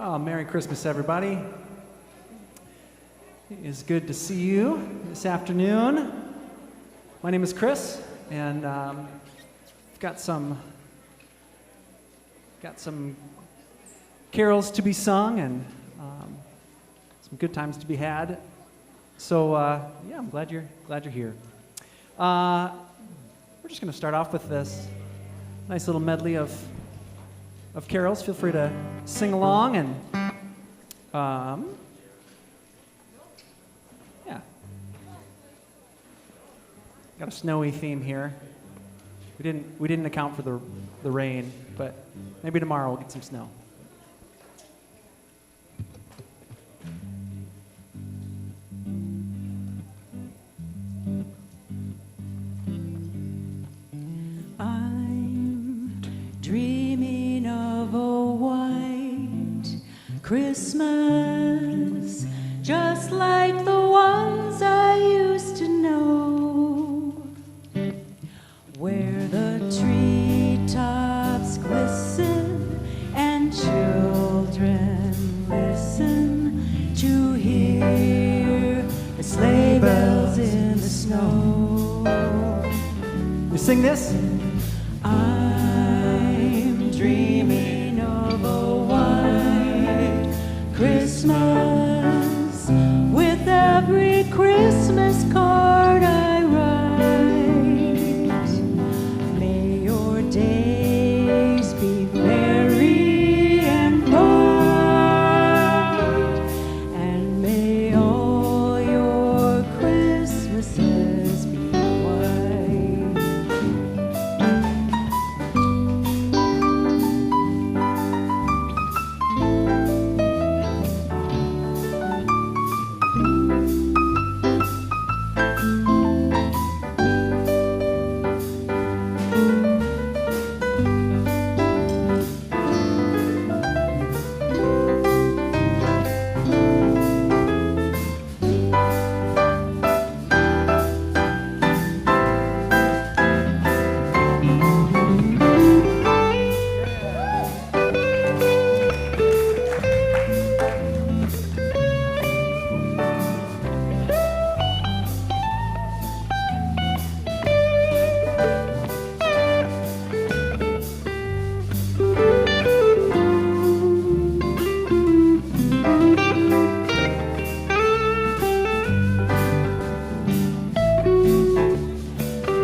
Well, Merry Christmas, everybody. It is good to see you this afternoon. My name is Chris, and I've got some carols to be sung and some good times to be had. So yeah, I'm glad you're here. We're just going to start off with this nice little medley of carols. Feel free to sing along and yeah. Got a snowy theme here. We didn't account for the rain, but maybe tomorrow we'll get some snow. Dreaming of a white Christmas, just like the ones I used to know, where the treetops glisten and children listen to hear the sleigh bells in the snow. You sing this? I'm dreaming of a white Christmas with every Christmas card I write. May your days be merry and bright, and may all your Christmases be white.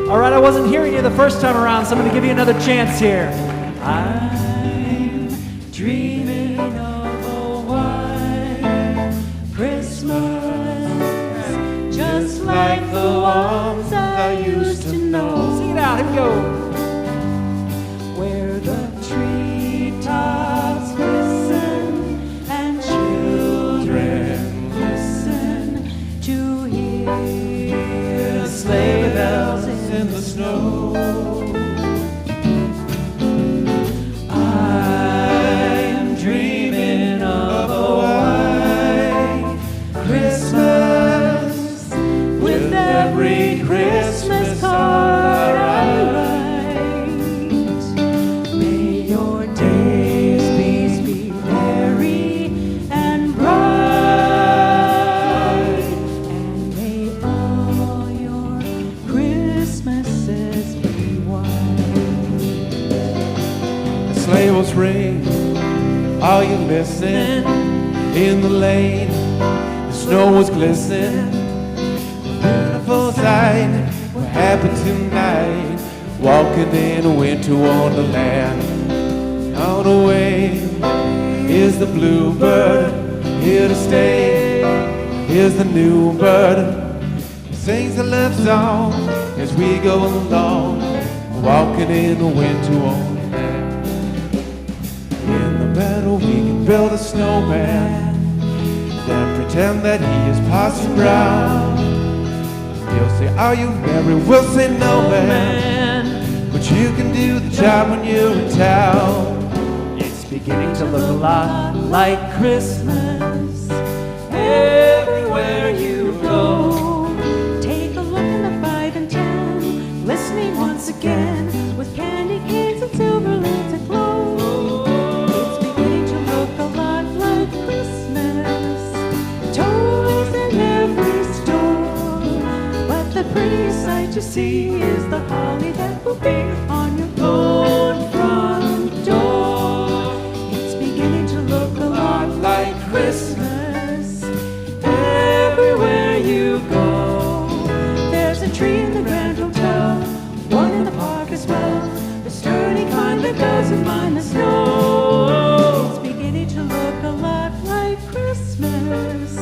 All right, I wasn't hearing you the first time around, so I'm going to give you another chance here. I'm dreaming of a white Christmas, just like the ones I used to know. Sing it out. Here we go. Where the treetops glisten and children listen to hear the sleigh bells in the snow. I'm dreaming of a white Christmas with every Christmas card I write. May your days be merry and bright, and may all your Christmases be white. The sleigh bells ring, are you listening? In the lane, the snow was glistening. Beautiful sight, what happened tonight? Walking in a winter wonderland. On the way is the bluebird, here to stay. Here's the new bird, sings a love song as we go along. Walking in a winter wonderland. In the meadow we can build a snowman, then pretend that he is Parson Brown. He'll say, are you merry? We'll say, no man, but you can do the job when you're in town. It's beginning to look a lot like Christmas Everywhere you go, take a look in the 5 and 10, listening once again with candy canes and silver lights aglow. It's beginning to look a lot like you see is the holly that will be on your own front door. It's beginning to look a lot like Christmas everywhere you go. There's a tree in the Grand Hotel, one in the park as well, the sturdy kind that doesn't mind the snow. It's beginning to look a lot like Christmas.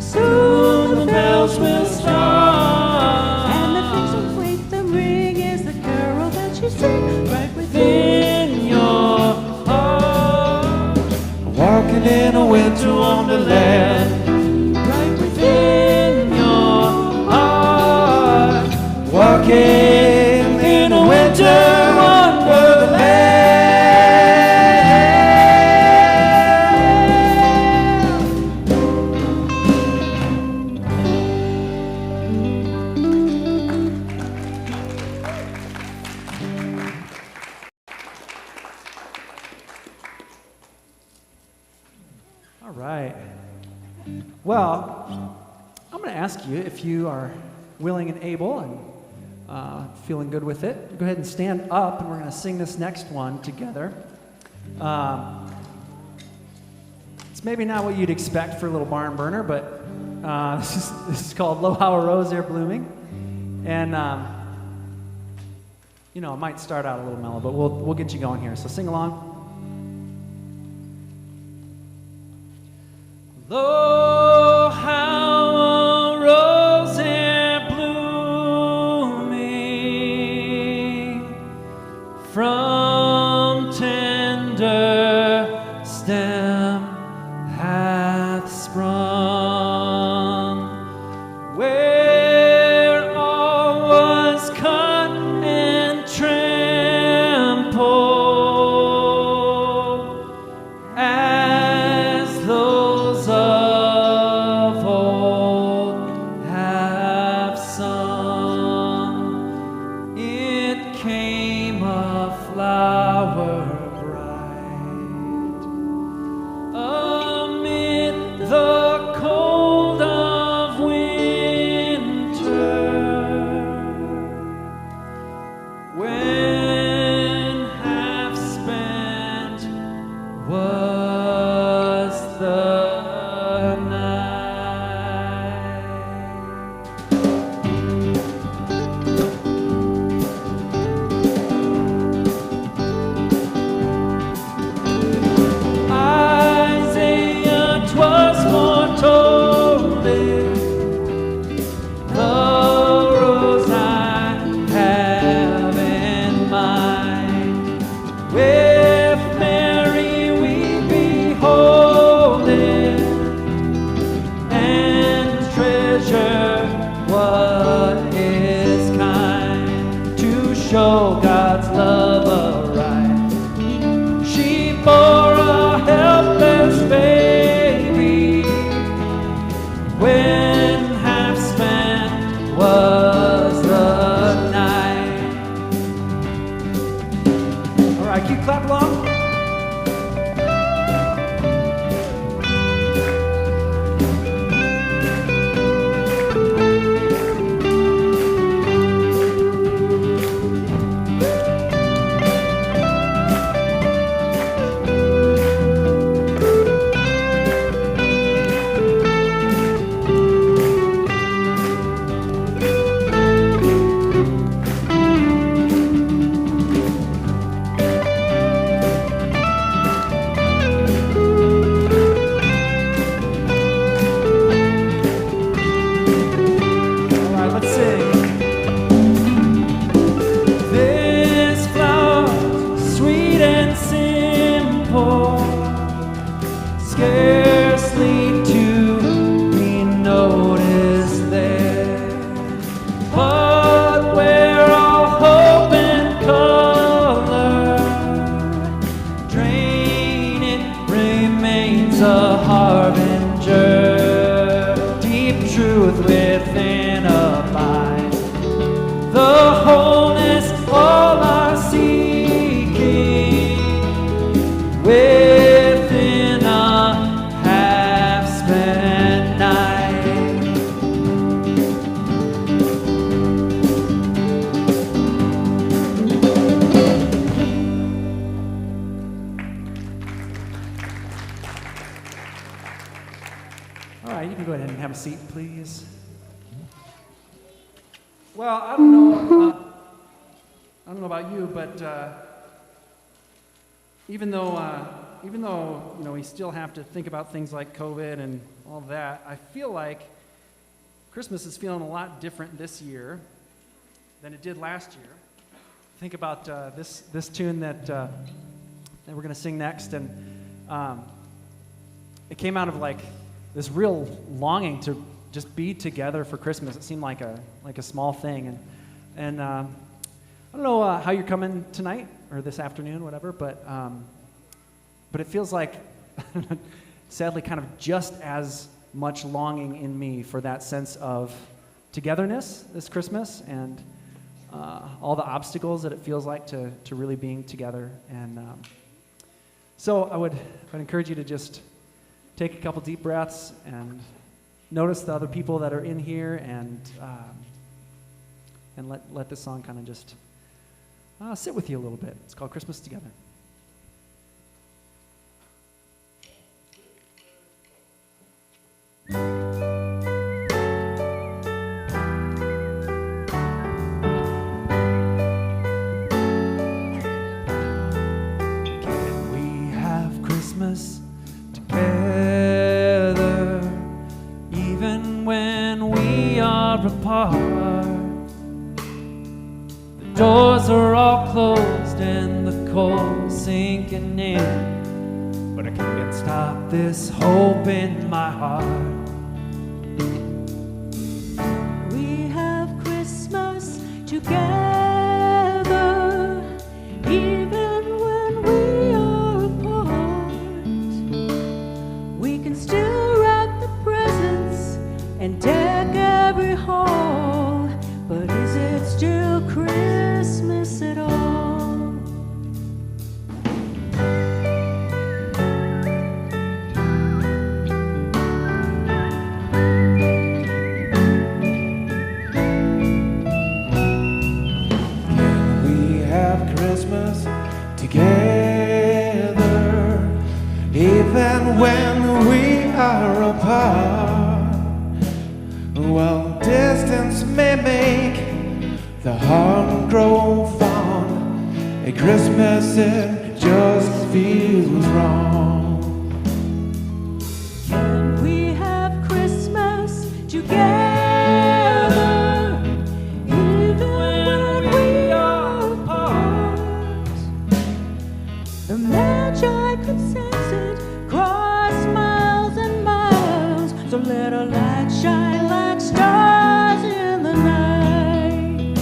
Soon the bells will start, and the things will wait. The ring is the carol that you sing right within your heart. Walking in a winter wonderland, Right within your heart. walking in a winter wonderland. All right. Well, I'm going to ask you if you are willing and able and feeling good with it. Go ahead and stand up, and we're going to sing this next one together. It's maybe not what you'd expect for a little barn burner, but this is called "Lo How a Rose There Blooming," and you know, it might start out a little mellow, but we'll get you going here. So sing along. Lo, how a rose there blooming from tender stem hath sprung, where all was cut and trampled, as those of old have sung. It came a flower bright amid the cold of winter, when half spent was the night. Isaiah 'twas foretold it, the rose I have in mind. With Mary we behold it, and treasure what is kind, to show God's love aright. She bore a helpless baby, when half spent was the night. All right, keep clap along. All right, let's sing. This flower, sweet and simple, scarcely to be noticed there, but where all hope and color drain, it remains a harbinger. Deep truth within abides, the wholeness all are seeking, within a half-spent night. go ahead and have a seat, please. Well, I don't know about you, but even though we still have to think about things like COVID and all that, I feel like Christmas is feeling a lot different this year than it did last year. Think about this tune that we're going to sing next, and it came out of like this real longing to just be together for Christmas. It seemed like a small thing, and I don't know how you're coming tonight or this afternoon, whatever, but it feels like, sadly, kind of just as much longing in me for that sense of togetherness this Christmas, and all the obstacles that it feels like to really being together. And so I would encourage you to just take a couple deep breaths and notice the other people that are in here, and let this song kind of just sit with you a little bit. It's called Christmas Together. Can we have Christmas together, even when we are apart? The doors are all closed and the cold sinking in, but I can't stop this hope in my heart. We have Christmas together, even when we are apart. We can still wrap the presents and deck every hall, but is it still Christmas at all? Christmas together, even when we are apart. Well, distance may make the heart grow fond. At Christmas it just feels wrong. Can we have Christmas together? The Magi could sense it, cross miles and miles. So let our light shine like stars in the night.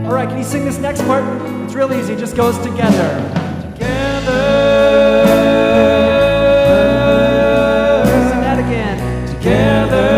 All right, can you sing this next part? It's real easy, it just goes together. Together. Sing that again. Together.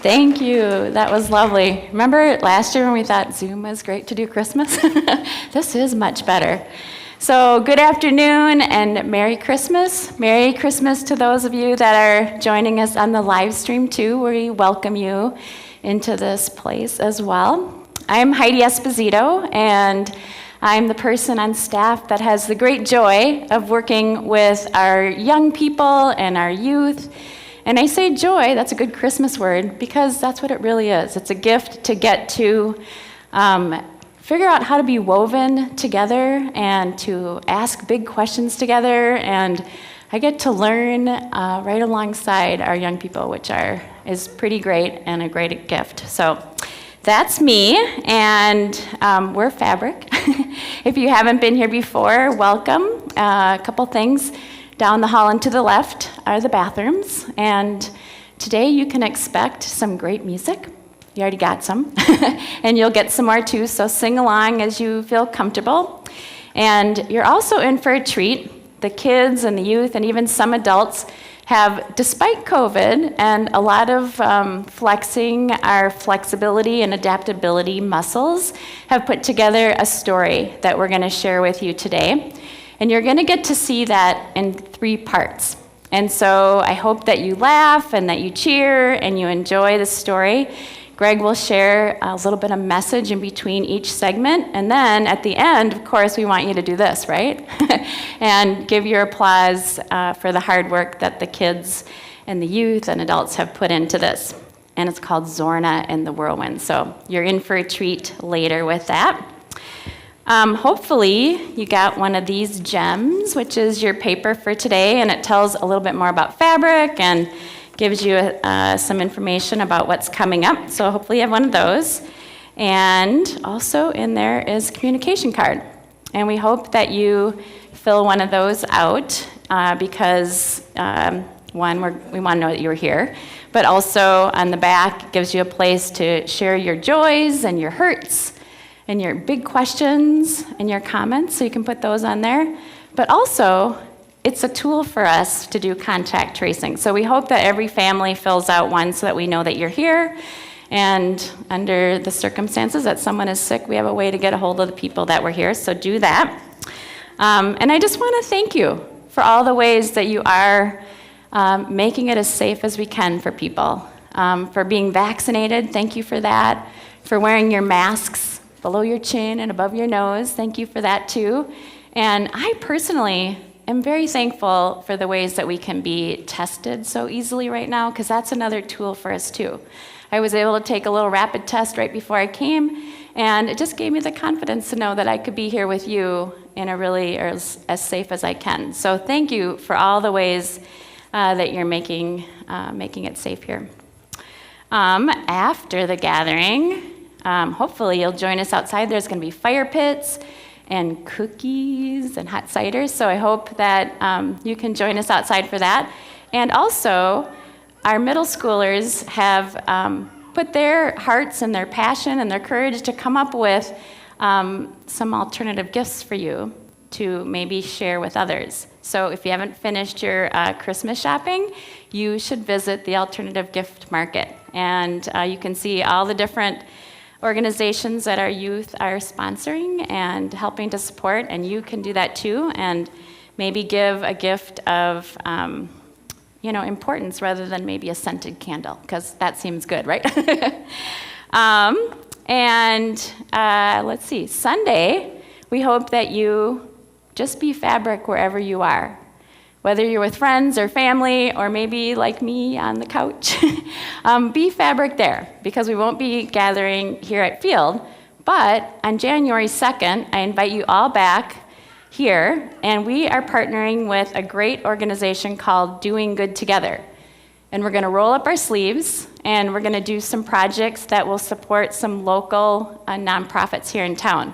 Thank you. That was lovely. Remember last year when we thought Zoom was great to do Christmas? This is much better. So good afternoon and Merry Christmas. Merry Christmas to those of you that are joining us on the live stream too. We welcome you into this place as well. I'm Heidi Esposito, and I'm the person on staff that has the great joy of working with our young people and our youth. And I say joy, that's a good Christmas word, because that's what it really is. It's a gift to get to figure out how to be woven together and to ask big questions together. And I get to learn right alongside our young people, which is pretty great and a great gift. So that's me, and we're Fabric. If you haven't been here before, welcome. A couple things. Down the hall and to the left are the bathrooms, and today you can expect some great music. You already got some, and you'll get some more too, so sing along as you feel comfortable. And you're also in for a treat. The kids and the youth and even some adults have, despite COVID and a lot of flexing our flexibility and adaptability muscles, have put together a story that we're going to share with you today. And you're going to get to see that in 3 parts. And so I hope that you laugh and that you cheer and you enjoy the story. Greg will share a little bit of message in between each segment. And then at the end, of course, we want you to do this, right? And give your applause for the hard work that the kids and the youth and adults have put into this. And it's called Zorna and the Whirlwind. So you're in for a treat later with that. Hopefully you got one of these gems, which is your paper for today, and it tells a little bit more about Fabric and gives you some information about what's coming up. So hopefully you have one of those. And also in there is a communication card. And we hope that you fill one of those out because one, we want to know that you're here, but also on the back it gives you a place to share your joys and your hurts and your big questions and your comments, so you can put those on there. But also, it's a tool for us to do contact tracing. So we hope that every family fills out one so that we know that you're here. And under the circumstances that someone is sick, we have a way to get a hold of the people that were here, so do that. And I just want to thank you for all the ways that you are making it as safe as we can for people. For being vaccinated, thank you for that. For wearing your masks below your chin and above your nose, thank you for that too. And I personally am very thankful for the ways that we can be tested so easily right now, because that's another tool for us too. I was able to take a little rapid test right before I came, and it just gave me the confidence to know that I could be here with you in a really as safe as I can. So thank you for all the ways that you're making it safe here. After the gathering, hopefully you'll join us outside. There's going to be fire pits and cookies and hot ciders, so I hope that you can join us outside for that. And also, our middle schoolers have put their hearts and their passion and their courage to come up with some alternative gifts for you to maybe share with others. So if you haven't finished your Christmas shopping, you should visit the Alternative Gift Market. And you can see all the different organizations that our youth are sponsoring and helping to support, and you can do that too, and maybe give a gift of importance rather than maybe a scented candle, because that seems good, right? Let's see, Sunday, we hope that you just be Fabric wherever you are. Whether you're with friends or family, or maybe like me on the couch, be Fabric there, because we won't be gathering here at Field. But on January 2nd, I invite you all back here, and we are partnering with a great organization called Doing Good Together. And we're going to roll up our sleeves, and we're going to do some projects that will support some local nonprofits here in town.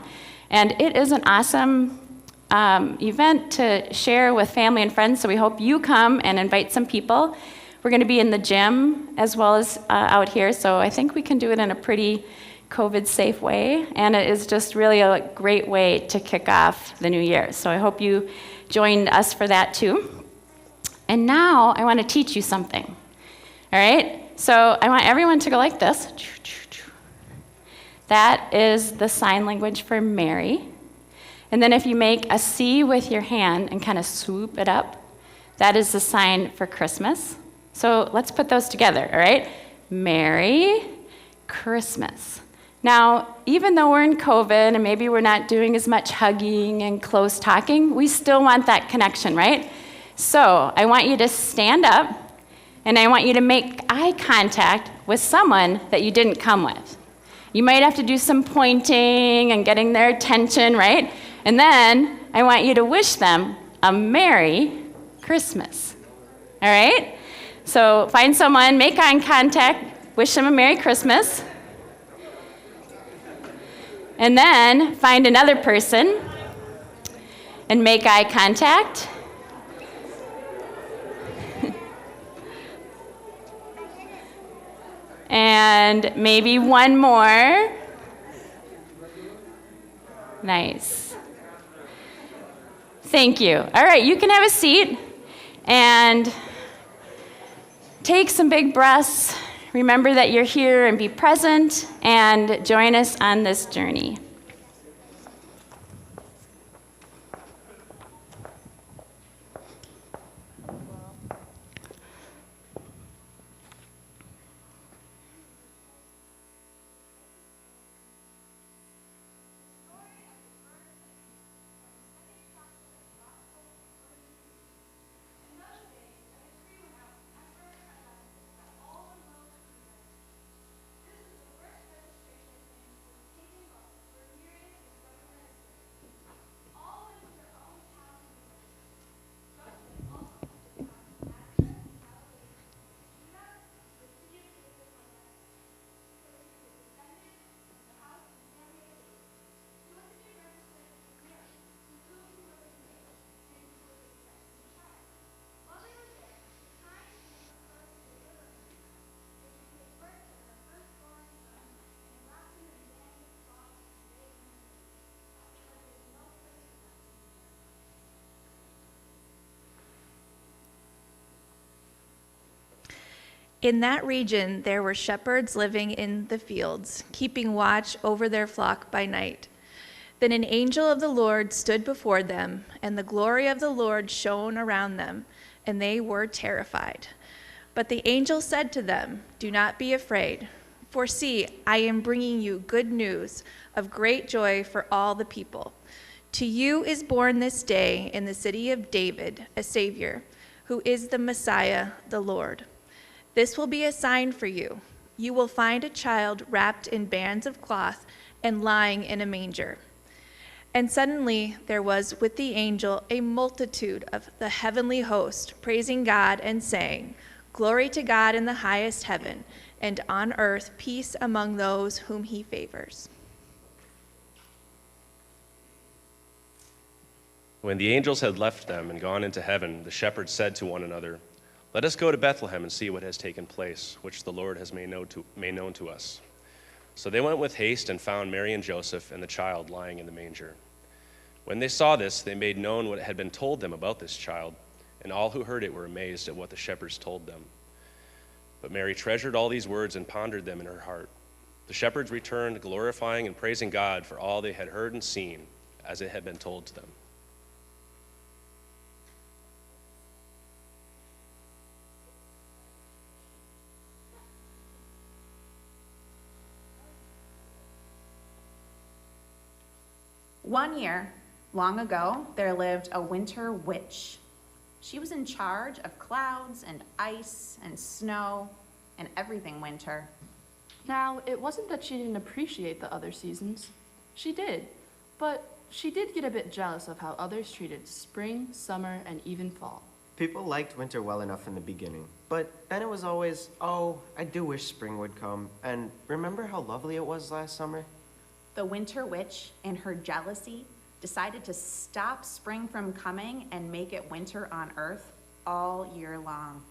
And it is an awesome event to share with family and friends, so we hope you come and invite some people. We're going to be in the gym as well as out here, so I think we can do it in a pretty COVID-safe way, and it is just really a great way to kick off the new year. So I hope you joined us for that too. And now I want to teach you something, all right? So I want everyone to go like this. That is the sign language for Mary. And then if you make a C with your hand and kind of swoop it up, that is the sign for Christmas. So let's put those together, all right? Merry Christmas. Now, even though we're in COVID and maybe we're not doing as much hugging and close talking, we still want that connection, right? So I want you to stand up, and I want you to make eye contact with someone that you didn't come with. You might have to do some pointing and getting their attention, right? And then I want you to wish them a Merry Christmas. All right? So find someone, make eye contact, wish them a Merry Christmas. And then find another person and make eye contact. And maybe one more. Nice. Thank you. All right, you can have a seat and take some big breaths. Remember that you're here and be present and join us on this journey. In that region, there were shepherds living in the fields, keeping watch over their flock by night. Then an angel of the Lord stood before them, and the glory of the Lord shone around them, and they were terrified. But the angel said to them, "Do not be afraid, for see, I am bringing you good news of great joy for all the people. To you is born this day in the city of David a Savior, who is the Messiah, the Lord. This will be a sign for you. You will find a child wrapped in bands of cloth and lying in a manger." And suddenly there was with the angel a multitude of the heavenly host, praising God and saying, "Glory to God in the highest heaven, and on earth peace among those whom he favors." When the angels had left them and gone into heaven, the shepherds said to one another, "Let us go to Bethlehem and see what has taken place, which the Lord has made known to us." So they went with haste and found Mary and Joseph and the child lying in the manger. When they saw this, they made known what had been told them about this child, and all who heard it were amazed at what the shepherds told them. But Mary treasured all these words and pondered them in her heart. The shepherds returned, glorifying and praising God for all they had heard and seen, as it had been told to them. One year, long ago, there lived a winter witch. She was in charge of clouds and ice and snow and everything winter. Now, it wasn't that she didn't appreciate the other seasons. She did, but she did get a bit jealous of how others treated spring, summer, and even fall. People liked winter well enough in the beginning, but then it was always, "Oh, I do wish spring would come, and remember how lovely it was last summer?" The winter witch, in her jealousy, decided to stop spring from coming and make it winter on Earth all year long.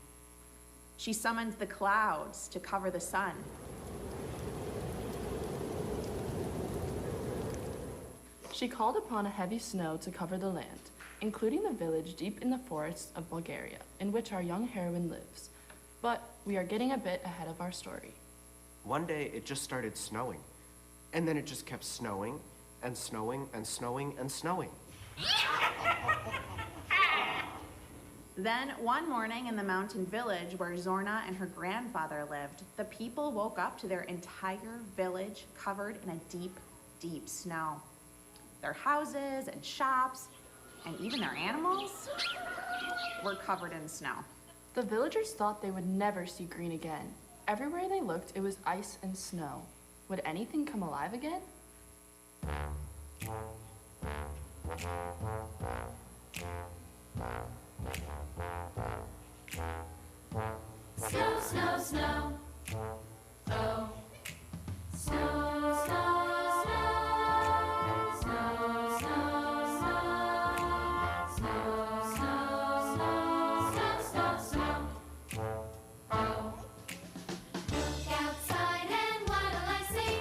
She summoned the clouds to cover the sun. She called upon a heavy snow to cover the land, including the village deep in the forests of Bulgaria, in which our young heroine lives. But we are getting a bit ahead of our story. One day it just started snowing. And then it just kept snowing and snowing and snowing and snowing. Then, one morning in the mountain village where Zorna and her grandfather lived, the people woke up to their entire village covered in a deep, deep snow. Their houses and shops, and even their animals, were covered in snow. The villagers thought they would never see green again. Everywhere they looked, it was ice and snow. Would anything come alive again? Snow, snow, snow. Oh. Snow, snow, snow. Snow, snow, snow. Snow, snow, snow. Snow, snow, snow. Oh. Look outside and what'll I see?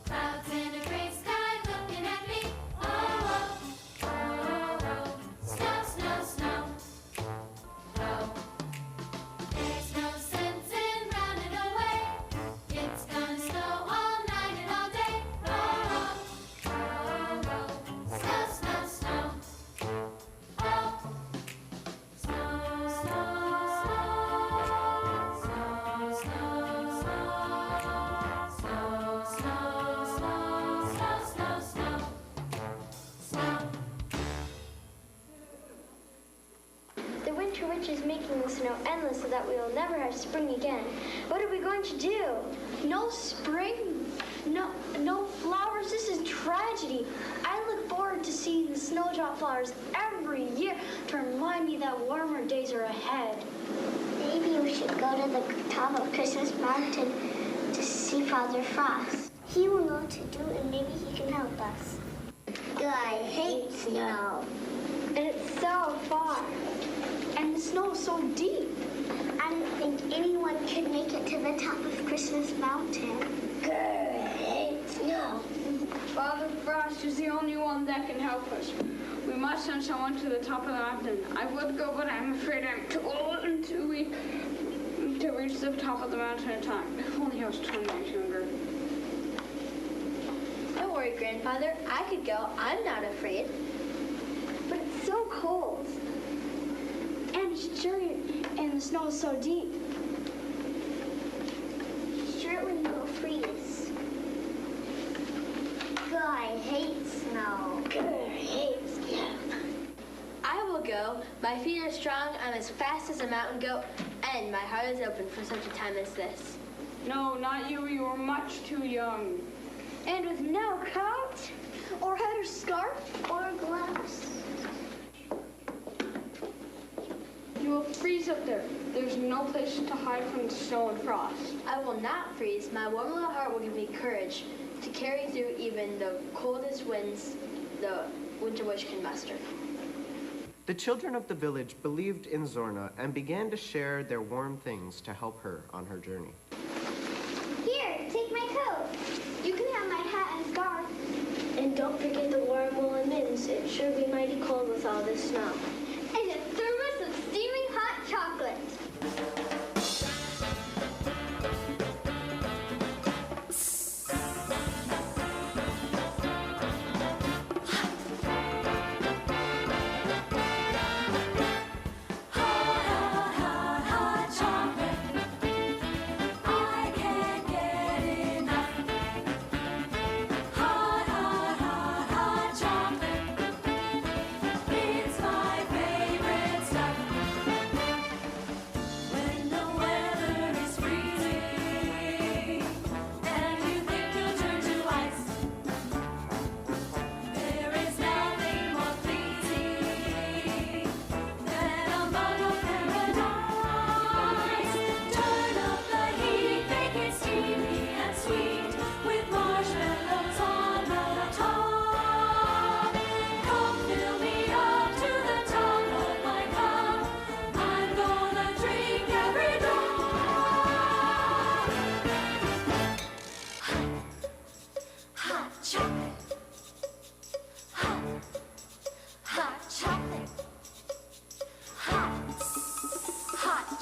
Clouds in a gray sky looking at me. Oh, oh, oh, oh. Snow, snow, snow. Oh. There's no sense in running away. It's gonna snow all night and all day. Oh, oh, oh. Snow, snow, snow. Oh. Snow, snow, snow. Snow, snow, snow. Snow, snow, snow. Snow, snow, snow. Snow. The winter witch is making the snow endless so that we will never have spring again. What are we going to do? No spring? No flowers? This is tragedy. I look forward to seeing the snowdrop flowers every year to remind me that warmer days are ahead. Maybe we should go to the top of Christmas Mountain to see Father Frost. He will know what to do and maybe he can help us. I hate snow. And it's so far. And the snow is so deep. I don't think anyone could make it to the top of Christmas Mountain. Great snow. Father Frost is the only one that can help us. We must send someone to the top of the mountain. I would go, but I'm afraid I'm too old and too weak to reach the top of the mountain in time. If only I was 20 years younger. Don't worry, Grandfather. I could go. I'm not afraid. But it's so cold. And it's chilly, and the snow is so deep. Sure it wouldn't go freeze. I hate snow. I hate snow. I will go. My feet are strong. I'm as fast as a mountain goat, and my heart is open for such a time as this. No, not you. You are much too young. And with no coat, or hat or scarf, or gloves. You will freeze up there. There's no place to hide from the snow and frost. I will not freeze. My warm little heart will give me courage to carry through even the coldest winds the winter witch can muster. The children of the village believed in Zorna and began to share their warm things to help her on her journey. Here, take my coat. You can have my hat and scarf. And don't forget the warm woolen mittens. It sure be mighty cold with all this snow. And a thermos of steaming hot chocolate.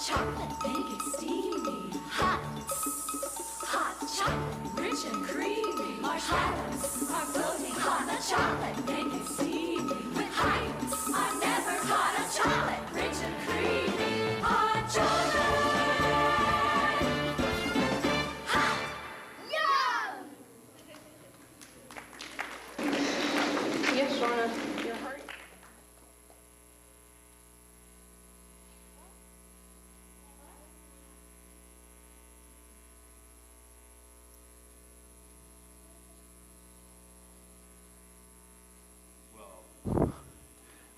Chocolate, bake it, steam. chocolate, they can see with heights. I never caught a chocolate rich and creamy. Hot chocolate. Hot! Yum! Yes, Shauna, your heart.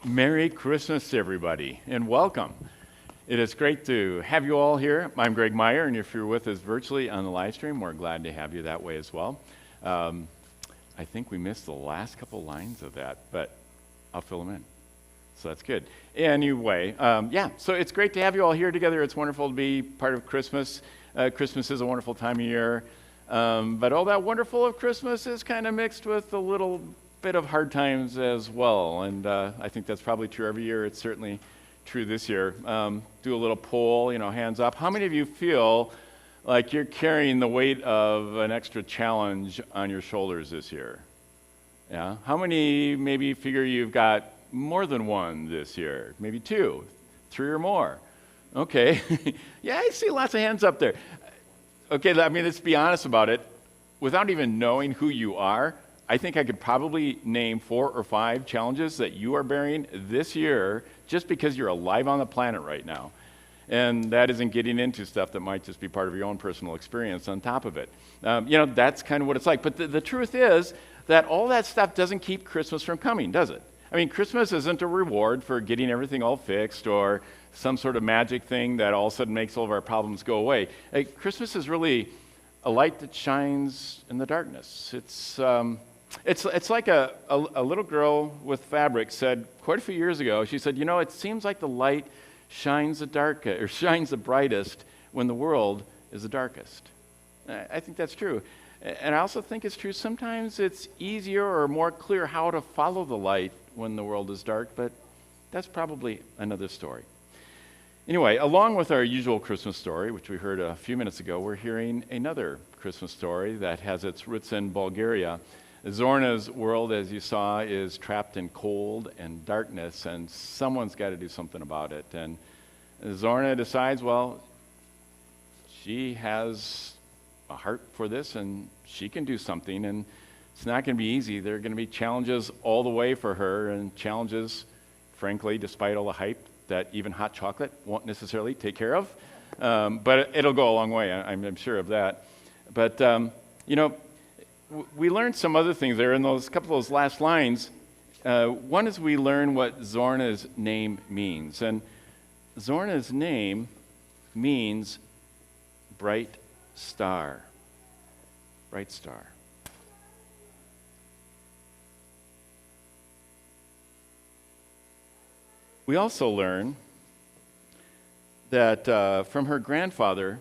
Merry Christmas, everybody, and welcome. It is great to have you all here. I'm Greg Meyer, and if you're with us virtually on the live stream, we're glad to have you that way as well. I think we missed the last couple lines of that, but I'll fill them in. So that's good. Anyway, so it's great to have you all here together. It's wonderful to be part of Christmas. Christmas is a wonderful time of year, but all that wonderful of Christmas is kind of mixed with a little bit of hard times as well, and I think that's probably true every year. It's certainly true this year. Do a little poll, hands up. How many of you feel like you're carrying the weight of an extra challenge on your shoulders this year? Yeah. How many maybe figure you've got more than one this year? Maybe 2, 3 or more. Okay. Yeah, I see lots of hands up there. Okay, let's be honest about it. Without even knowing who you are, I think I could probably name 4 or 5 challenges that you are bearing this year just because you're alive on the planet right now. And that isn't getting into stuff that might just be part of your own personal experience on top of it. That's kind of what it's like. But the truth is that all that stuff doesn't keep Christmas from coming, does it? Christmas isn't a reward for getting everything all fixed or some sort of magic thing that all of a sudden makes all of our problems go away. Christmas is really a light that shines in the darkness. It's like a little girl with fabric said quite a few years ago. She said, it seems like the light shines the brightest when the world is the darkest. I think that's true. And I also think it's true sometimes it's easier or more clear how to follow the light when the world is dark, but that's probably another story. Anyway, along with our usual Christmas story, which we heard a few minutes ago, we're hearing another Christmas story that has its roots in Bulgaria. Zorna's world, as you saw, is trapped in cold and darkness, and someone's got to do something about it. And Zorna decides, she has a heart for this, and she can do something, and it's not going to be easy. There are going to be challenges all the way for her, and challenges, frankly, despite all the hype, that even hot chocolate won't necessarily take care of. But it'll go a long way, I'm sure of that. But, we learned some other things there in those couple of those last lines. One is we learn what Zorna's name means. And Zorna's name means bright star. Bright star. We also learn that from her grandfather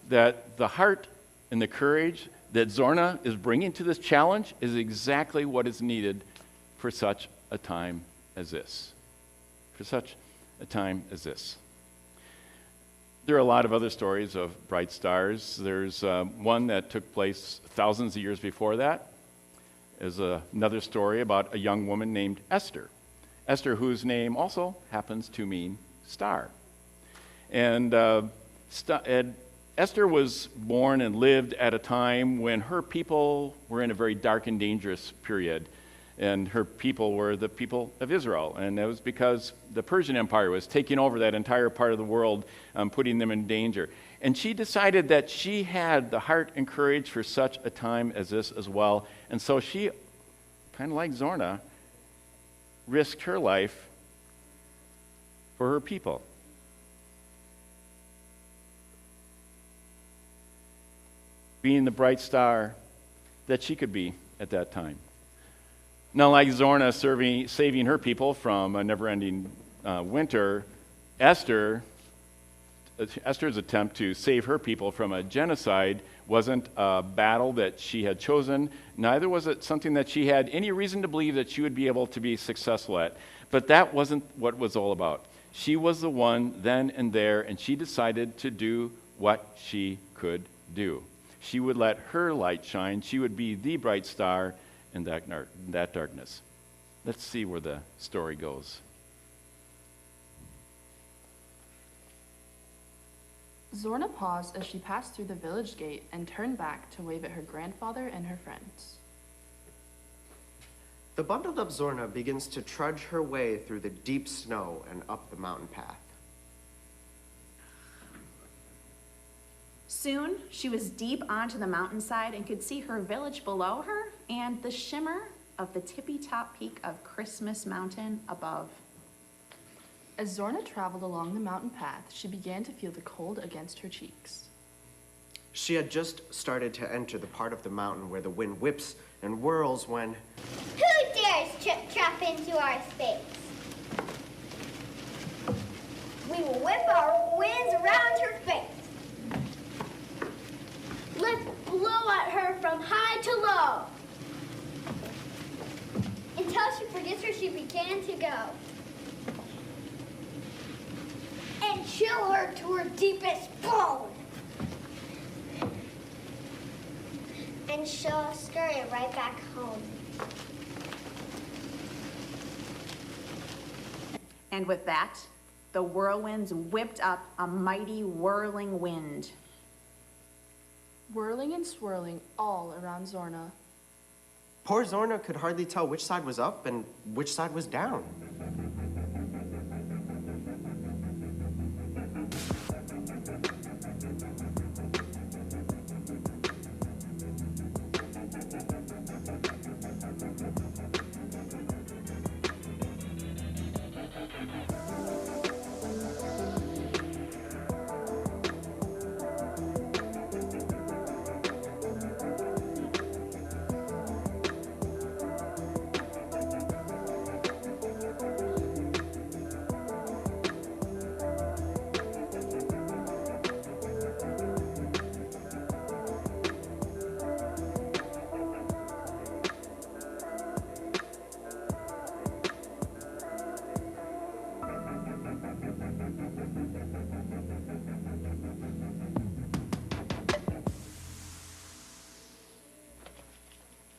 that the heart and the courage that Zorna is bringing to this challenge is exactly what is needed for such a time as this. For such a time as this. There are a lot of other stories of bright stars. There's one that took place thousands of years before that. There's another story about a young woman named Esther. Esther, whose name also happens to mean star. And Esther was born and lived at a time when her people were in a very dark and dangerous period. And her people were the people of Israel. And that was because the Persian Empire was taking over that entire part of the world, putting them in danger. And she decided that she had the heart and courage for such a time as this as well. And so she, kind of like Zorna, risked her life for her people. Being the bright star that she could be at that time. Now, like Zorna saving her people from a never-ending winter, Esther's attempt to save her people from a genocide wasn't a battle that she had chosen. Neither was it something that she had any reason to believe that she would be able to be successful at. But that wasn't what it was all about. She was the one then and there, and she decided to do what she could do. She would let her light shine. She would be the bright star, in that darkness. Let's see where the story goes. Zorna paused as she passed through the village gate and turned back to wave at her grandfather and her friends. The bundled up Zorna begins to trudge her way through the deep snow and up the mountain path. Soon, she was deep onto the mountainside and could see her village below her and the shimmer of the tippy-top peak of Christmas Mountain above. As Zorna traveled along the mountain path, she began to feel the cold against her cheeks. She had just started to enter the part of the mountain where the wind whips and whirls when... Who dares trip-trap into our space? We will whip our winds around her face. Let's blow at her from high to low. Until she forgets where she began to go. And chill her to her deepest bone. And she'll scurry right back home. And with that, the whirlwinds whipped up a mighty whirling wind. Whirling and swirling all around Zorna. Poor Zorna could hardly tell which side was up and which side was down.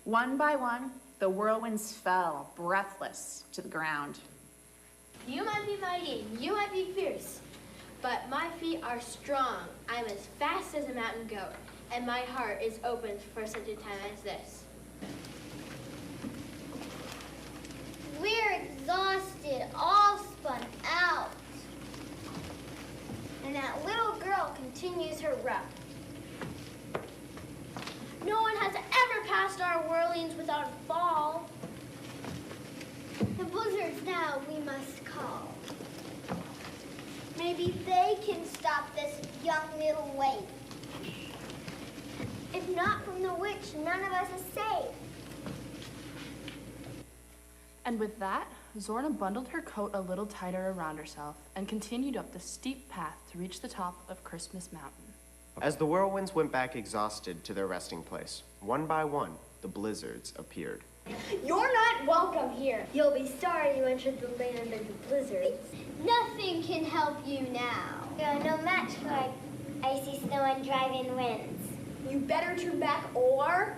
One by one, the whirlwinds fell, breathless, to the ground. You might be mighty, you might be fierce, but my feet are strong. I'm as fast as a mountain goat, and my heart is open for such a time as this. We're exhausted, all spun out. And that little girl continues her run. No one has ever passed our whirlings without a fall. The blizzards now we must call. Maybe they can stop this young little waif. If not from the witch, none of us is safe. And with that, Zorna bundled her coat a little tighter around herself and continued up the steep path to reach the top of Christmas Mountain. As the whirlwinds went back exhausted to their resting place, one by one, the blizzards appeared. You're not welcome here. You'll be sorry you entered the land of the blizzards. Nothing can help you now. You're no match for icy snow and driving winds. You better turn back or...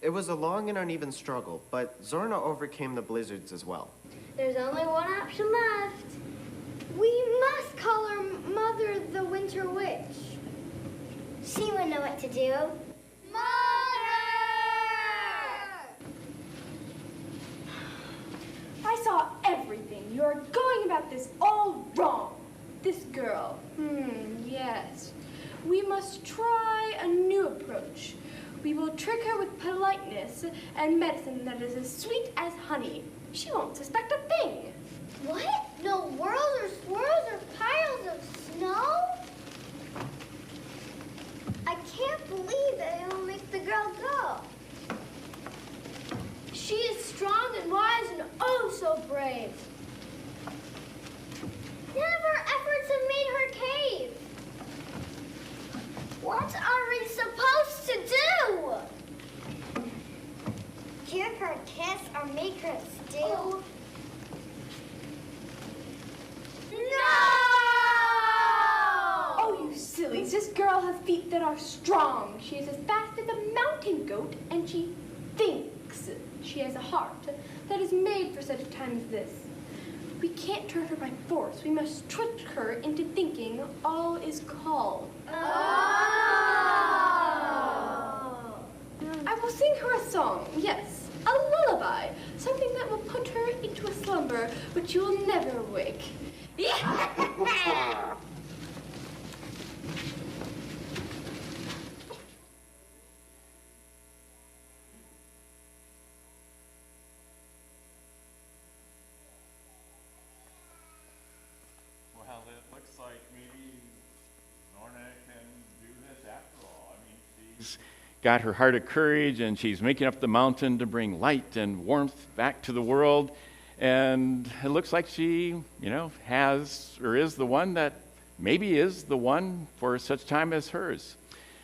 It was a long and uneven struggle, but Zorna overcame the blizzards as well. There's only one option left. We must call our mother the Winter Witch. She would know what to do. Mother! I saw everything. You're going about this all wrong. This girl. Yes. We must try a new approach. We will trick her with politeness and medicine that is as sweet as honey. She won't suspect a thing. What? No whirls or swirls or piles of snow? I can't believe that it will make the girl go. She is strong and wise and oh so brave. None of our efforts have made her cave. What are we supposed to do? Give her a kiss or make her stew? No! Oh, you sillies. This girl has feet that are strong. She is as fast as a mountain goat, and she thinks. She has a heart that is made for such a time as this. We can't turn her by force. We must trick her into thinking all is calm. I will sing her a song, yes, a lullaby, something that will put her into a slumber which you will never wake. Well, it looks like maybe Lorna can do this after all. I mean, she's got her heart of courage, and she's making up the mountain to bring light and warmth back to the world. And it looks like she, has or is the one that maybe is the one for such time as hers.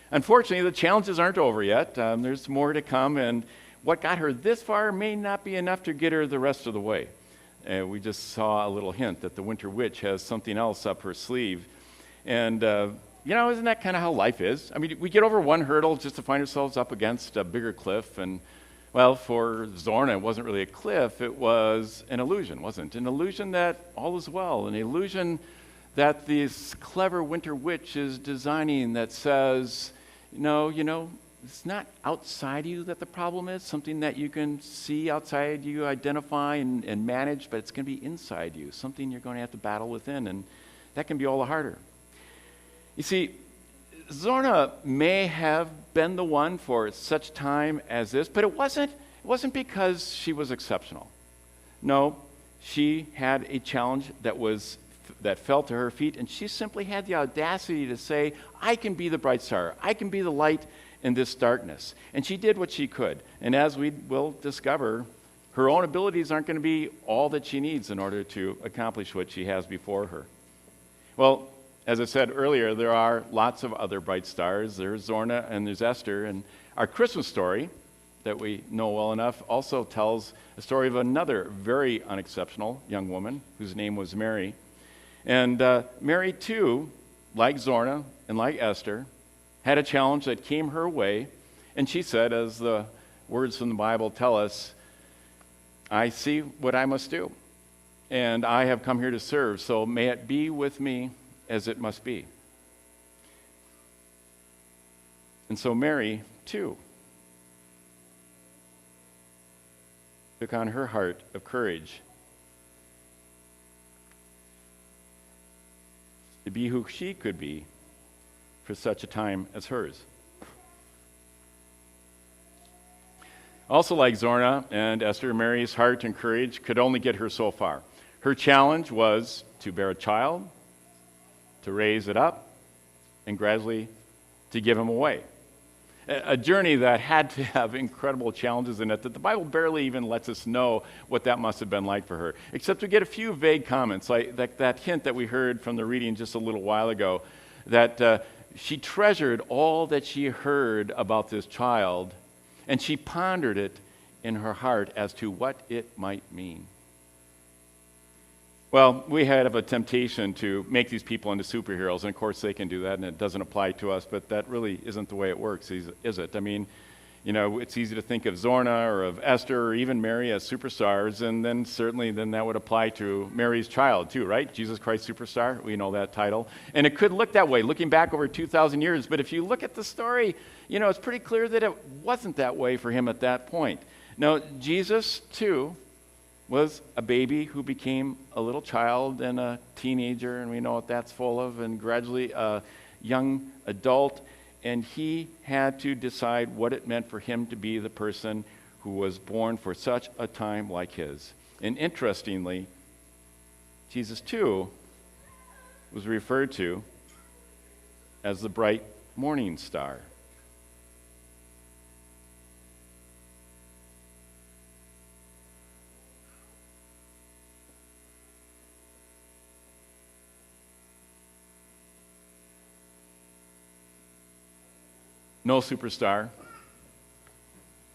Unfortunately, the challenges aren't over yet. There's more to come, and what got her this far may not be enough to get her the rest of the way. We just saw a little hint that the Winter Witch has something else up her sleeve. And, isn't that kind of how life is? I mean, we get over one hurdle just to find ourselves up against a bigger cliff. And, well, for Zorna, it wasn't really a cliff. It was an illusion, wasn't it? An illusion that all is well, an illusion that this clever Winter Witch is designing that says, it's not outside you that the problem is, something that you can see outside you, identify and manage, but it's going to be inside you, something you're going to have to battle within, and that can be all the harder. You see, Zorna may have been the one for such time as this, but it wasn't because she was exceptional. No, she had a challenge that fell to her feet, and she simply had the audacity to say, I can be the bright star, I can be the light in this darkness. And she did what she could. And as we will discover, her own abilities aren't going to be all that she needs in order to accomplish what she has before her. Well, as I said earlier, there are lots of other bright stars. There's Zorna and there's Esther. And our Christmas story that we know well enough also tells a story of another very unexceptional young woman whose name was Mary. And Mary, too, like Zorna and like Esther, had a challenge that came her way, and she said, as the words from the Bible tell us, I see what I must do, and I have come here to serve, so may it be with me as it must be. And so Mary, too, took on her heart of courage to be who she could be for such a time as hers. Also, like Zorna and Esther, Mary's heart and courage could only get her so far. Her challenge was to bear a child, to raise it up, and gradually to give him away. A journey that had to have incredible challenges in it that the Bible barely even lets us know what that must have been like for her, except to get a few vague comments, like that hint that we heard from the reading just a little while ago, that she treasured all that she heard about this child, and she pondered it in her heart as to what it might mean. Well, we have a temptation to make these people into superheroes, and of course they can do that, and it doesn't apply to us, but that really isn't the way it works, is it? I mean, it's easy to think of Zorna or of Esther or even Mary as superstars, and then certainly that would apply to Mary's child too, right? Jesus Christ Superstar, we know that title. And it could look that way, looking back over 2,000 years, but if you look at the story, it's pretty clear that it wasn't that way for him at that point. Now, Jesus, too, was a baby who became a little child and a teenager, and we know what that's full of, and gradually a young adult. and he had to decide what it meant for him to be the person who was born for such a time like his. And interestingly, Jesus too was referred to as the bright morning star. No superstar.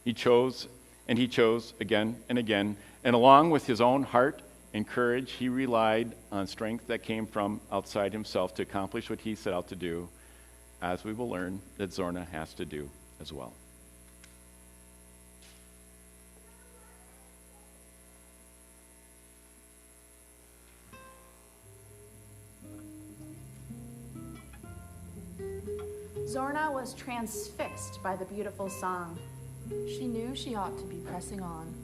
He chose, and he chose again and again. And along with his own heart and courage, he relied on strength that came from outside himself to accomplish what he set out to do, as we will learn that Zorna has to do as well. Zorna was transfixed by the beautiful song. She knew she ought to be pressing on.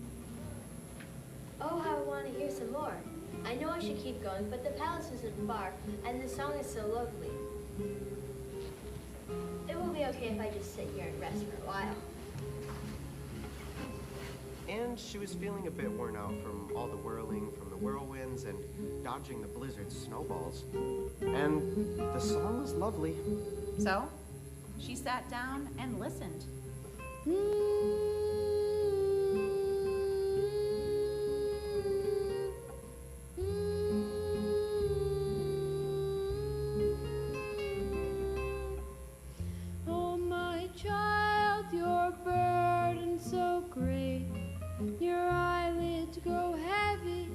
Oh, how I want to hear some more. I know I should keep going, but the palace isn't far, and the song is so lovely. It will be okay if I just sit here and rest for a while. And she was feeling a bit worn out from all the whirling from the whirlwinds and dodging the blizzard's snowballs. And the song was lovely. So, she sat down and listened. Oh, my child, your burden so great, your eyelids grow heavy,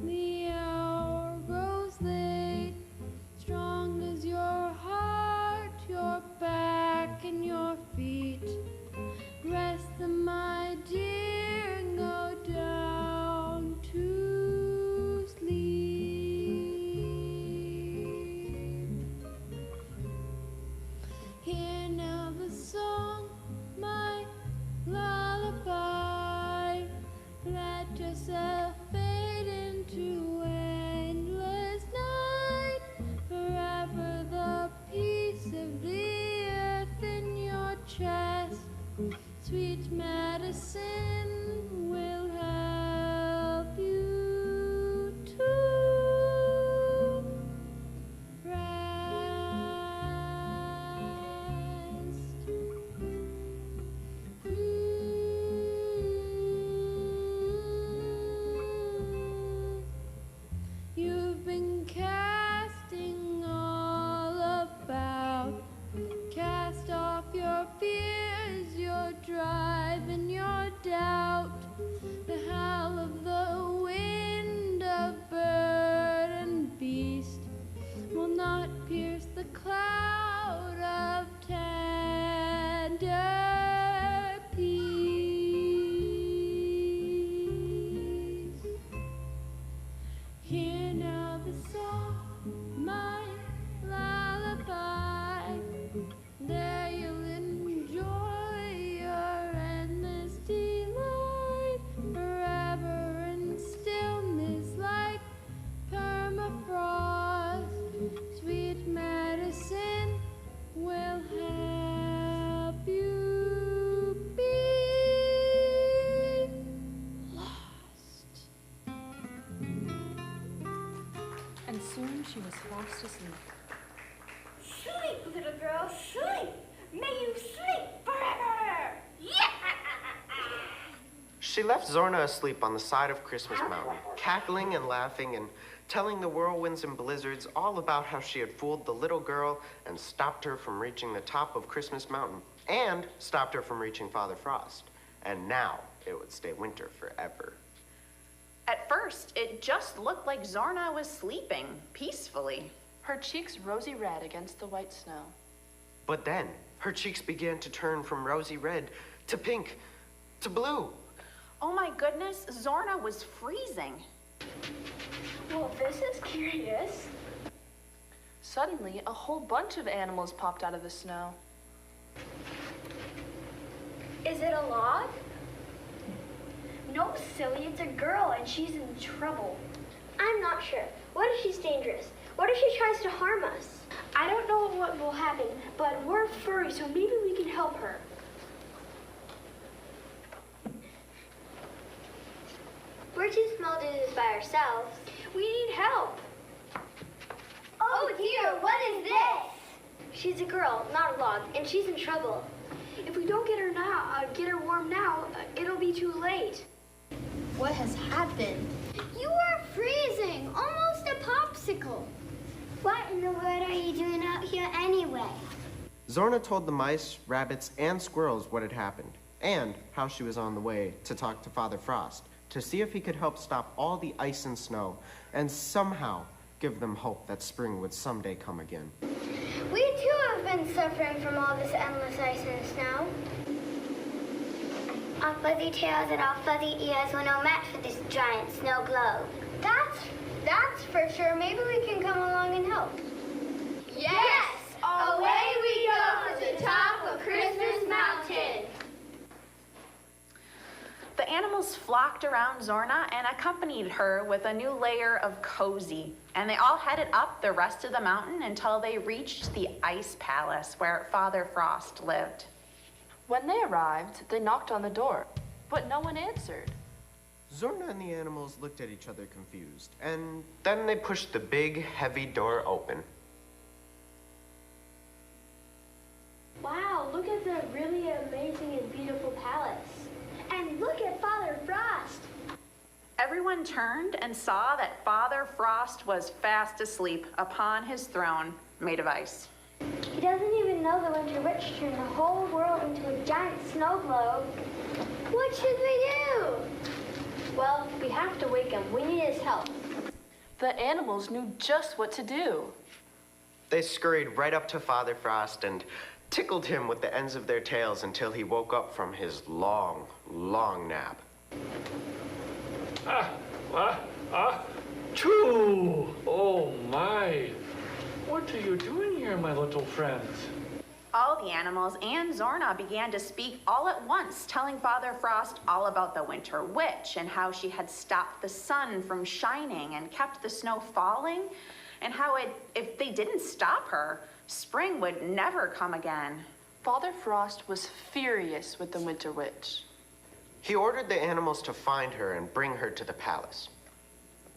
the hour grows late. Strong is your heart, your back and your feet. Rest them, my dear, and go down to sleep. Hear now the song, my lullaby. Let yourself fade into endless night. Forever the peace of the earth in your chest. Sweet medicine will help you to rest. You've been casting all about. Cast off your fears, your drive and your doubt. The howl of the wind of bird and beast will not pierce the cloud of tender peace. Hear now the song, my lullaby. There you'll enjoy your endless delight. Forever in stillness like permafrost. Sweet medicine will help you be lost. And soon she was fast asleep. Sleep, little girl, sleep. May you sleep forever. Yeah! She left Zorna asleep on the side of Christmas Mountain, cackling and laughing and telling the whirlwinds and blizzards all about how she had fooled the little girl and stopped her from reaching the top of Christmas Mountain and stopped her from reaching Father Frost. And now it would stay winter forever. At first, it just looked like Zorna was sleeping peacefully. Her cheeks rosy red against the white snow. But then her cheeks began to turn from rosy red to pink to blue. Oh my goodness, Zorna was freezing. Well, this is curious. Suddenly, a whole bunch of animals popped out of the snow. Is it a log? No, silly, it's a girl and she's in trouble. I'm not sure. What if she's dangerous? What if she tries to harm us? I don't know what will happen, but we're furry, so maybe we can help her. We're too small to do this by ourselves. We need help. Oh dear, what is this? She's a girl, not a log, and she's in trouble. If we don't get her warm now, it'll be too late. What has happened? You are freezing, almost a popsicle. What in the world are you doing out here anyway? Zorna told the mice, rabbits, and squirrels what had happened, and how she was on the way to talk to Father Frost to see if he could help stop all the ice and snow and somehow give them hope that spring would someday come again. We too have been suffering from all this endless ice and snow. Our fuzzy tails and our fuzzy ears were no match for this giant snow globe. That's for sure. Maybe we can come along and help. Yes! Away we go to the top of Christmas Mountain. The animals flocked around Zorna and accompanied her with a new layer of cozy. And they all headed up the rest of the mountain until they reached the ice palace where Father Frost lived. When they arrived, they knocked on the door, but no one answered. Zorna and the animals looked at each other confused, and then they pushed the big, heavy door open. Wow, look at the really amazing and beautiful palace. And look at Father Frost. Everyone turned and saw that Father Frost was fast asleep upon his throne made of ice. He doesn't even know the Winter Witch turned the whole world into a giant snow globe. What should we do? Well, we have to wake him. We need his help. The animals knew just what to do. They scurried right up to Father Frost and tickled him with the ends of their tails until he woke up from his long, long nap. Choo! Oh my! What are you doing here, my little friends? All the animals and Zorna began to speak all at once, telling Father Frost all about the Winter Witch and how she had stopped the sun from shining and kept the snow falling, and how if they didn't stop her, spring would never come again. Father Frost was furious with the Winter Witch. He ordered the animals to find her and bring her to the palace.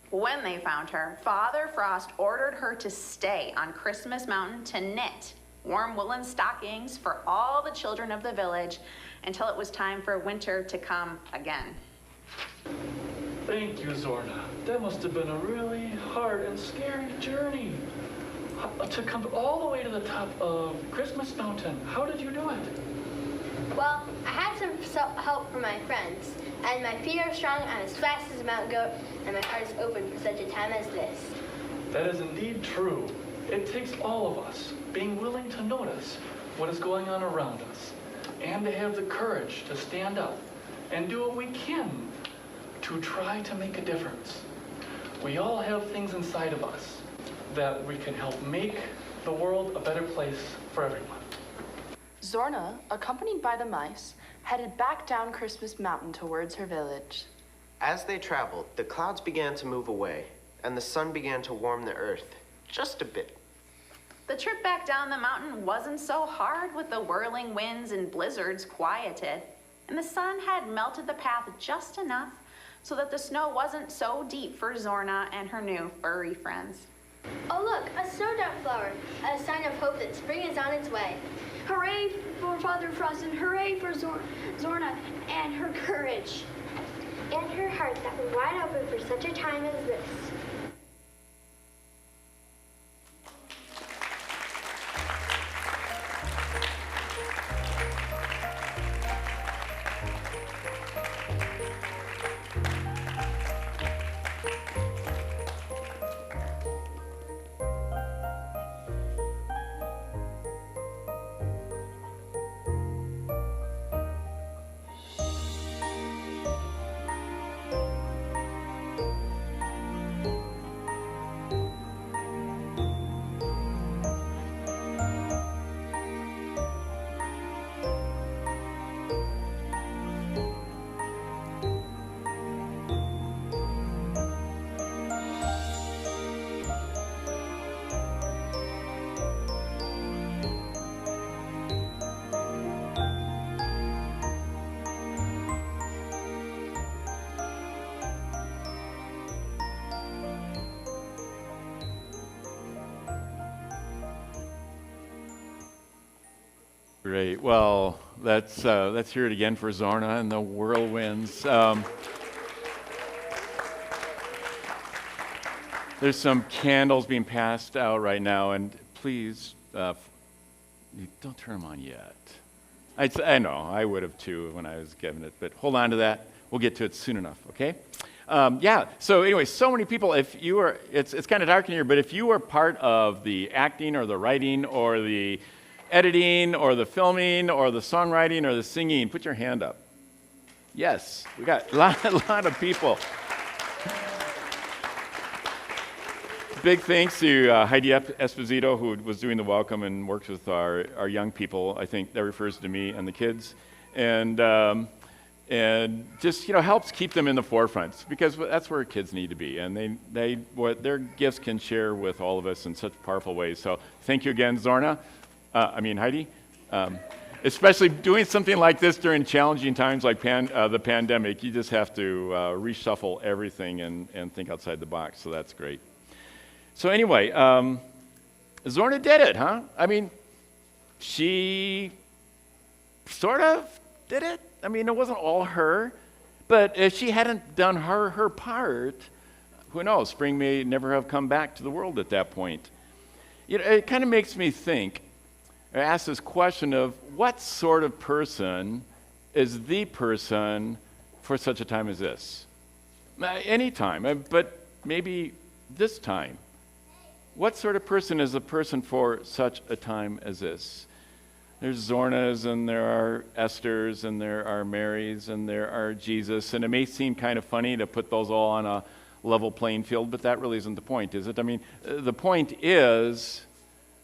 When they found her, Father Frost ordered her to stay on Christmas Mountain to knit warm woolen stockings for all the children of the village until it was time for winter to come again. Thank you, Zorna. That must have been a really hard and scary journey. To come all the way to the top of Christmas Mountain. How did you do it? Well, I had some help from my friends, and my feet are strong. I'm as fast as a mountain goat, and my heart is open for such a time as this. That is indeed true. It takes all of us being willing to notice what is going on around us and to have the courage to stand up and do what we can to try to make a difference. We all have things inside of us that we can help make the world a better place for everyone. Zorna, accompanied by the mice, headed back down Christmas Mountain towards her village. As they traveled, the clouds began to move away, and the sun began to warm the earth just a bit. The trip back down the mountain wasn't so hard with the whirling winds and blizzards quieted, and the sun had melted the path just enough so that the snow wasn't so deep for Zorna and her new furry friends. Oh look, a snowdrop flower, a sign of hope that spring is on its way. Hooray for Father Frost and hooray for Zorna and her courage. And her heart that was wide open for such a time as this. Great. Well, let's hear it again for Zorna and the whirlwinds. There's some candles being passed out right now, and please, don't turn them on yet. I know, I would have too when I was giving it, but hold on to that. We'll get to it soon enough, okay? So anyway, so many people, if you are, it's kind of dark in here, but if you are part of the acting or the writing or the editing or the filming or the songwriting or the singing, put your hand up. Yes, we got a lot of people. Big thanks to Heidi Esposito, who was doing the welcome and works with our young people. I think that refers to me and the kids. And just helps keep them in the forefront, because that's where kids need to be, and they what their gifts can share with all of us in such powerful ways. So thank you again, Zorna. Heidi, especially doing something like this during challenging times like the pandemic. You just have to reshuffle everything and think outside the box. So that's great. So anyway, Zorna did it, huh? I mean, she sort of did it. I mean, it wasn't all her, but if she hadn't done her part, who knows? Spring may never have come back to the world at that point. It kind of makes me think, or ask this question of what sort of person is the person for such a time as this? Any time, but maybe this time. What sort of person is a person for such a time as this? There's Zornas, and there are Esthers, and there are Marys, and there are Jesus. And it may seem kind of funny to put those all on a level playing field, but that really isn't the point, is it? I mean, the point is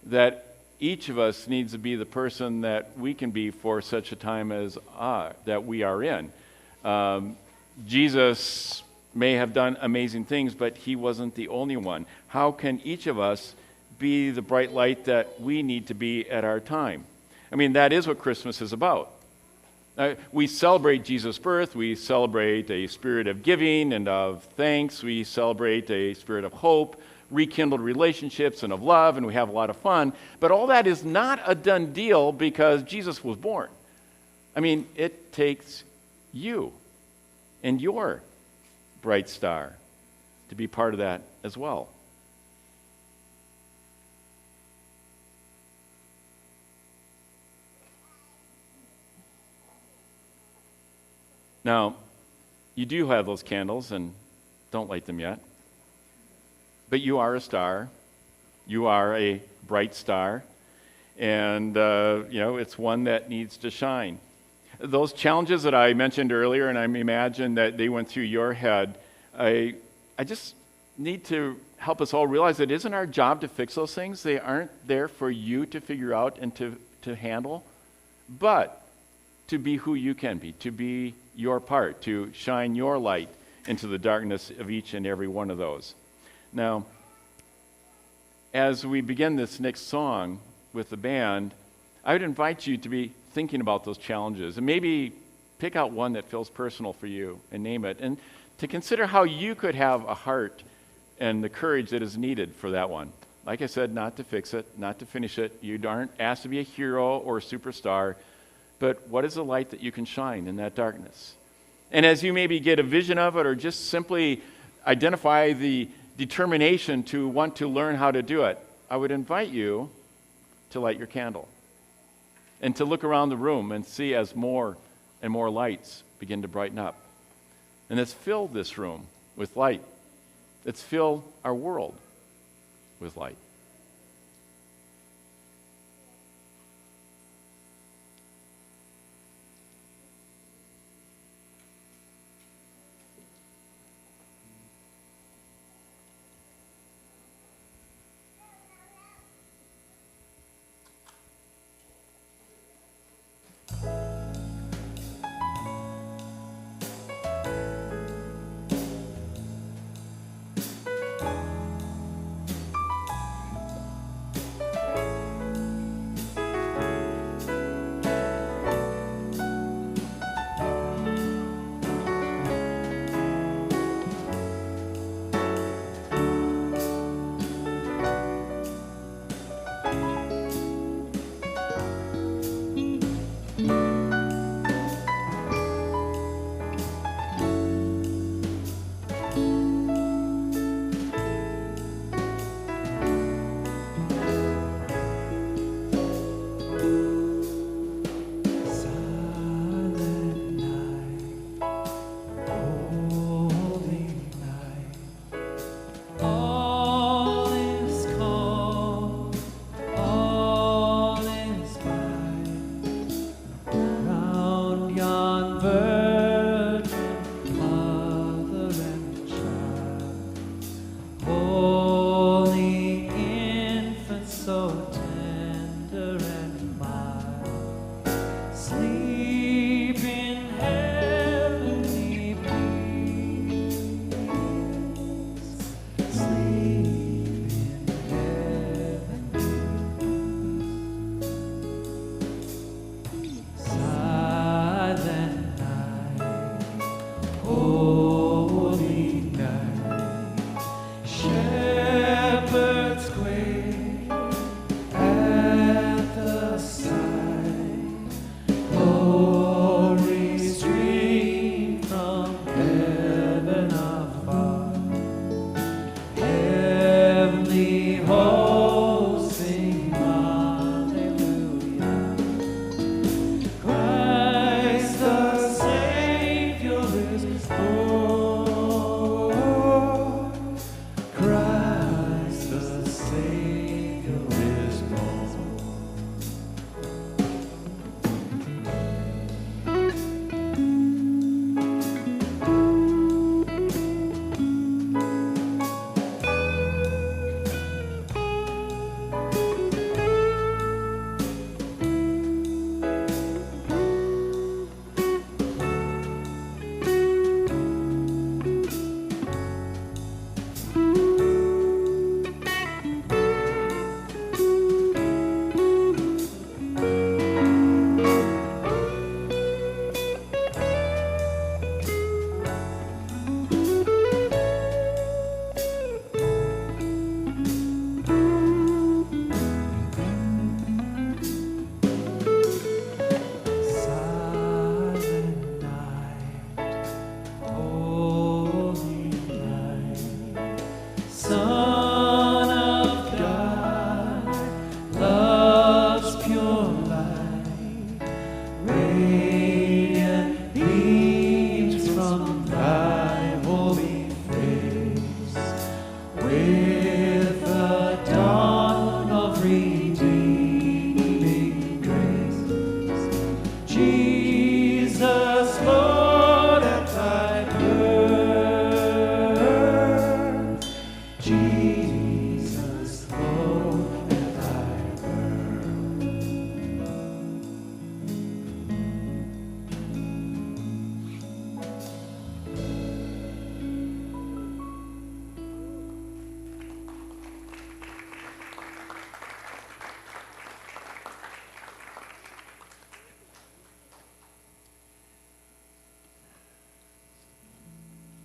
that each of us needs to be the person that we can be for such a time as that we are in. Jesus may have done amazing things, but he wasn't the only one. How can each of us be the bright light that we need to be at our time? I mean, that is what Christmas is about. We celebrate Jesus' birth. We celebrate a spirit of giving and of thanks. We celebrate a spirit of hope, rekindled relationships, and of love, and we have a lot of fun. But all that is not a done deal because Jesus was born. I mean, it takes you and your bright star to be part of that as well. Now, you do have those candles, and don't light them yet. But you are a star. You are a bright star. And, it's one that needs to shine. Those challenges that I mentioned earlier, and I imagine that they went through your head, I just need to help us all realize that it isn't our job to fix those things. They aren't there for you to figure out and to handle, but to be who you can be, to be your part, to shine your light into the darkness of each and every one of those. Now, as we begin this next song with the band, I would invite you to be thinking about those challenges and maybe pick out one that feels personal for you and name it, and to consider how you could have a heart and the courage that is needed for that one. Like I said, not to fix it, not to finish it. You aren't asked to be a hero or a superstar, but what is the light that you can shine in that darkness? And as you maybe get a vision of it or just simply identify the determination to want to learn how to do it, I would invite you to light your candle and to look around the room and see as more and more lights begin to brighten up. And let's fill this room with light. Let's fill our world with light.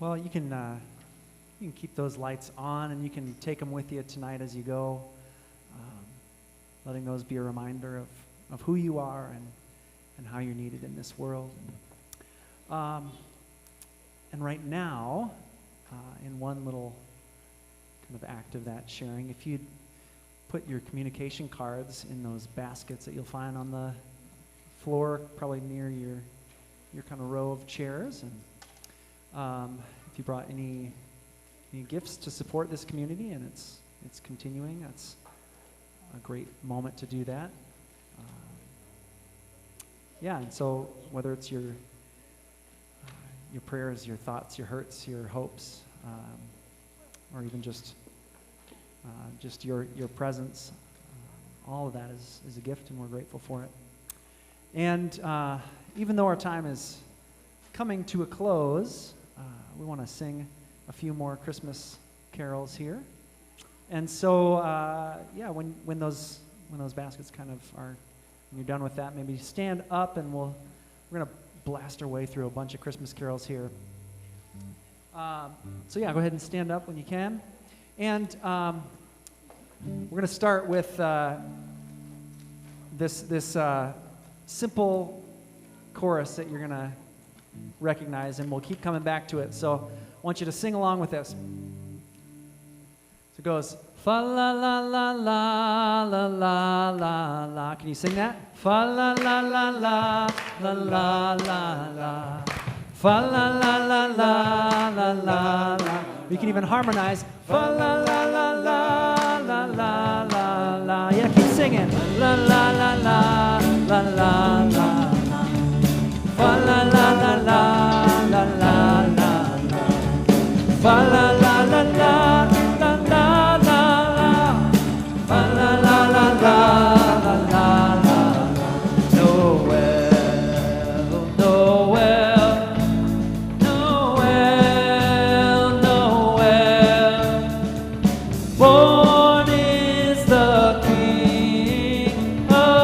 Well, you can keep those lights on, and you can take them with you tonight as you go, letting those be a reminder of who you are and how you're needed in this world. And right now, in one little kind of act of that sharing, if you'd put your communication cards in those baskets that you'll find on the floor, probably near your kind of row of chairs, and if you brought any gifts to support this community and it's continuing, that's a great moment to do that. And so whether it's your prayers, your thoughts, your hurts, your hopes, or even just your presence, all of that is a gift, and we're grateful for it. And even though our time is coming to a close, we want to sing a few more Christmas carols here. And so, when those baskets kind of are, when you're done with that, maybe stand up, and we're going to blast our way through a bunch of Christmas carols here. Go ahead and stand up when you can. And we're going to start with this simple chorus that you're going to recognize, and we'll keep coming back to it. So I want you to sing along with this. So it goes, fa la la la la la la la la. Can you sing that? Fa la la la la la la la la. Fa la la la la la la la. You can even harmonize. Fa la la la la la la la la. Yeah, keep singing. La la la la la la la. Fa la la la la la la la. Fa la la la la la la la. Fa la la la la la la la. Noel, Noel, Noel, Noel. Born is the King of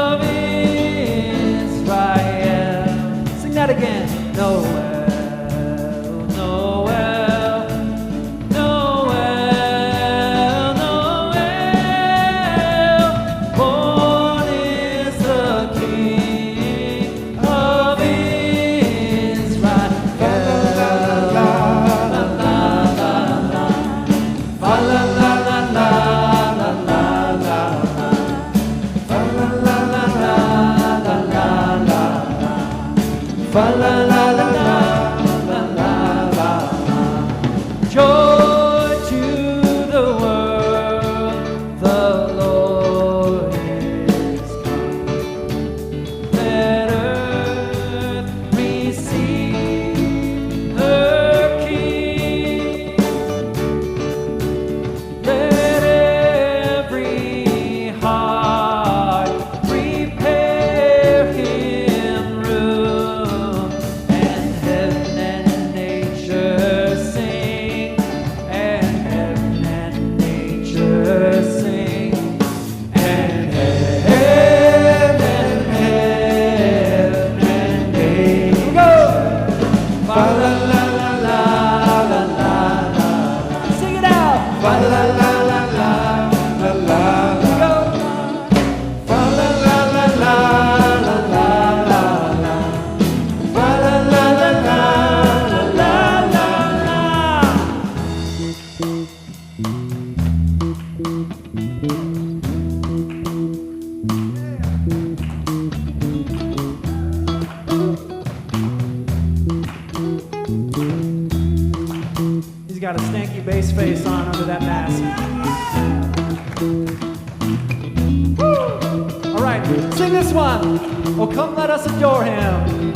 All right, sing this one. Oh, come let us adore him.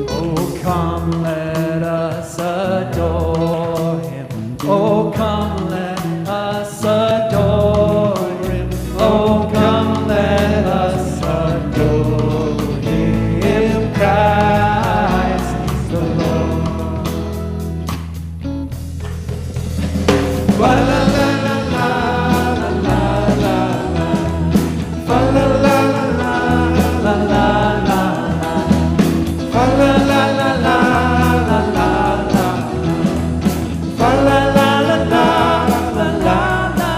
Oh, come let us adore him. Oh, come let us adore him. Oh, come let us adore him. Christ the Lord. La la la la la la la la. La la la la la la la. La la la la la la la la. La la la la la la la la.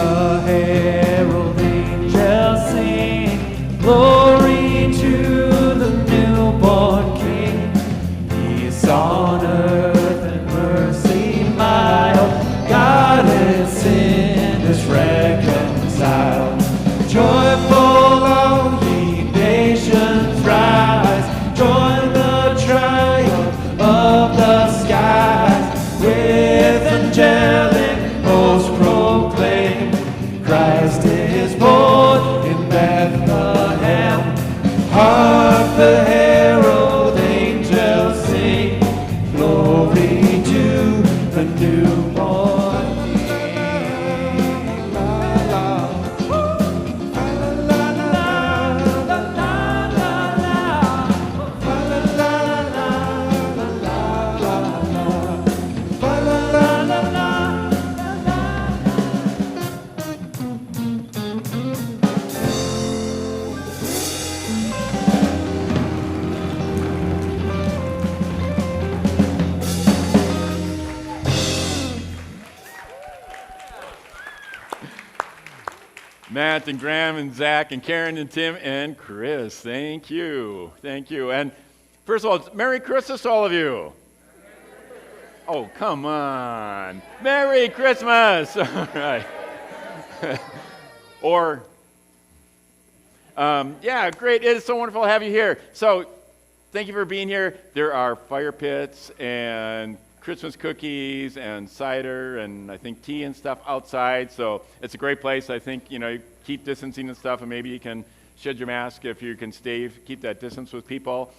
The herald angels sing, glory to the newborn King. Peace on earth and mercy mild, God and sin is reconciled. Joyful all ye nations rise, join the triumph of the skies, with angelic hosts proclaim, Christ is born in Bethlehem. Hark the herald angels sing, glory to the newborn King. La la. La la la la la la la la. La la la la la la la la. La la la la la. Matt and Graham and Zach and Karen and Tim and Chris, thank you. Thank you. And first of all, Merry Christmas to all of you. Oh, come on. Merry Christmas. All right. Or, yeah, great. It is so wonderful to have you here. So, thank you for being here. There are fire pits and Christmas cookies and cider and I think tea and stuff outside. So it's a great place. I think, you keep distancing and stuff, and maybe you can shed your mask if you can keep that distance with people.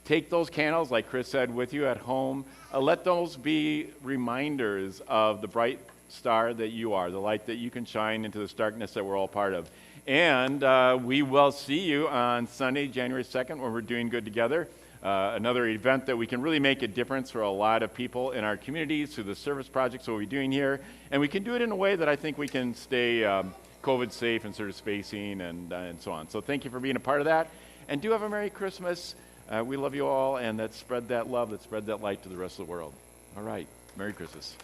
Take those candles, like Chris said, with you at home. Let those be reminders of the bright star that you are, the light that you can shine into this darkness that we're all part of. And we will see you on Sunday, January 2nd, when we're doing good together. Another event that we can really make a difference for a lot of people in our communities through the service projects that we're doing here. And we can do it in a way that I think we can stay COVID safe and sort of spacing and so on. So thank you for being a part of that. And do have a Merry Christmas. We love you all, and let's spread that love, let's spread that light to the rest of the world. All right. Merry Christmas.